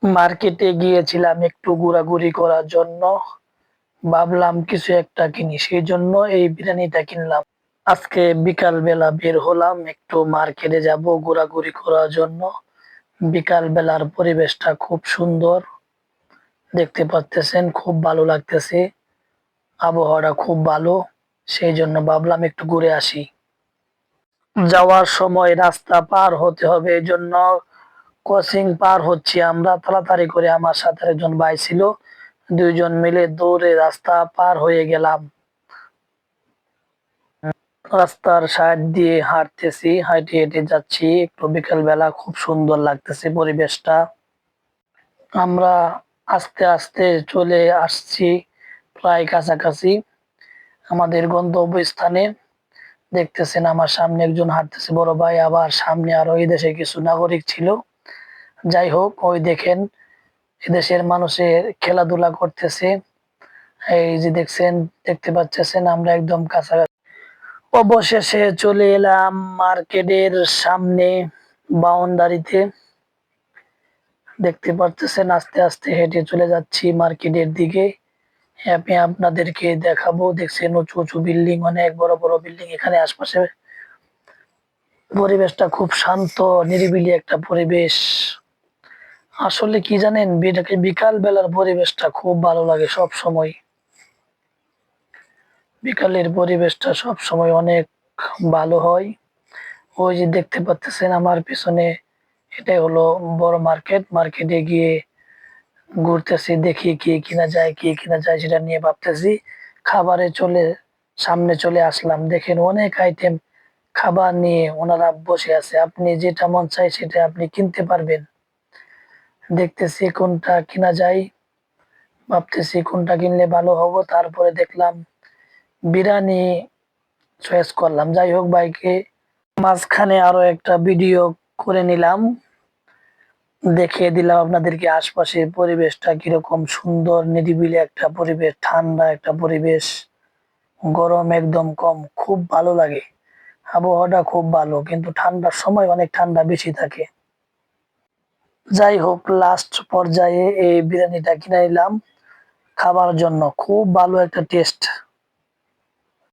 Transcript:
মার্কেটে গিয়েছিলাম একটু ঘোরাঘুরি করার জন্য। ভাবলাম কিছু একটা কিনি, সেই জন্য এই বিরিয়ানিটা কিনলাম। আজকে বিকাল বেলা বের হলাম, একটু মার্কেটে যাব ঘোরাঘুরি করার জন্য। বিকাল বেলার পরিবেশটা খুব সুন্দর, দেখতে পাচ্তেছেন, খুব ভালো লাগতেছে, আবহাওয়াটা খুব ভালো। সেই জন্য ভাবলাম একটু ঘুরে আসি। যাওয়ার সময় রাস্তা পার হতে হবে, এই জন্য ক্রসিং পার হচ্ছি আমরা তাড়াতাড়ি করে। আমার সাথে একজন ভাই ছিল, দুইজন মিলে দৌড়ে রাস্তা পার হয়ে গেলাম। রাস্তার সাইড দিয়ে হাঁটতেছি, হাঁটে হেঁটে যাচ্ছি। একটু বিকেল বেলা, খুব সুন্দর লাগতেছে পরিবেশটা। আমরা আস্তে আস্তে চলে আসছি প্রায় কাছাকাছি আমাদের গন্তব্যস্থানে। দেখতেছেন আমার সামনে একজন হাঁটতেছে বড় ভাই, আবার সামনে আরো এই দেশে কিছু নাগরিক ছিল। যাই হোক, ওই দেখেন এদেশের মানুষের খেলাধুলা করতেছে। এই যে দেখছেন, দেখতে পাচ্ছেন আমরা একদম কাছাকাছি। অবশেষে চলে এলাম মার্কেটের সামনে, বাউন্ডারিতে। দেখতে পাচ্ছেন আস্তে আস্তে হেঁটে চলে যাচ্ছি মার্কেটের দিকে। আমি আপনাদেরকে দেখাবো। দেখছেন উঁচু উঁচু বিল্ডিং, অনেক বড় বড় বিল্ডিং এখানে আশপাশে। পরিবেশটা খুব শান্ত, নিরিবিলি একটা পরিবেশ। আসলে কি জানেন, বিকাল বেলার পরিবেশটা খুব ভালো লাগে সব সময়। বিকালের পরিবেশটা সব সময় অনেক ভালো হয়। ওই যে দেখতে পাচ্ছেন আমার পিছনে, এটাই হলো বড় মার্কেট। মার্কেটে গিয়ে ঘুরতেছি, দেখি কি কিনা যায়, কি কিনা যায় সেটা নিয়ে ভাবতেছি। খাবারে সামনে চলে আসলাম। দেখেন অনেক আইটেম খাবার নিয়ে ওনারা বসে আছে, আপনি যেটা মন চাই সেটা আপনি কিনতে পারবেন। দেখতেছি কোনটা কিনা যায়, ভাবতেছি কোনটা কিনলে ভালো হবো। তারপরে দেখলাম বিরিয়ানি চয়েস করলাম। যাই হোক, বাইকে মাঝখানে আরো একটা ভিডিও করে নিলাম, দেখিয়ে দিলাম আপনাদেরকে আশপাশের পরিবেশটা কিরকম সুন্দর, নিরিবিলি একটা পরিবেশ, ঠান্ডা একটা পরিবেশ, গরম একদম কম, খুব ভালো লাগে। আবহাওয়াটা খুব ভালো, কিন্তু ঠান্ডার সময় অনেক ঠান্ডা বেশি থাকে। যাই হোক, লাস্ট পর্যায়ে এই বিরিয়ানিটা কিনে নিলাম খাবার জন্য। খুব ভালো একটা টেস্ট।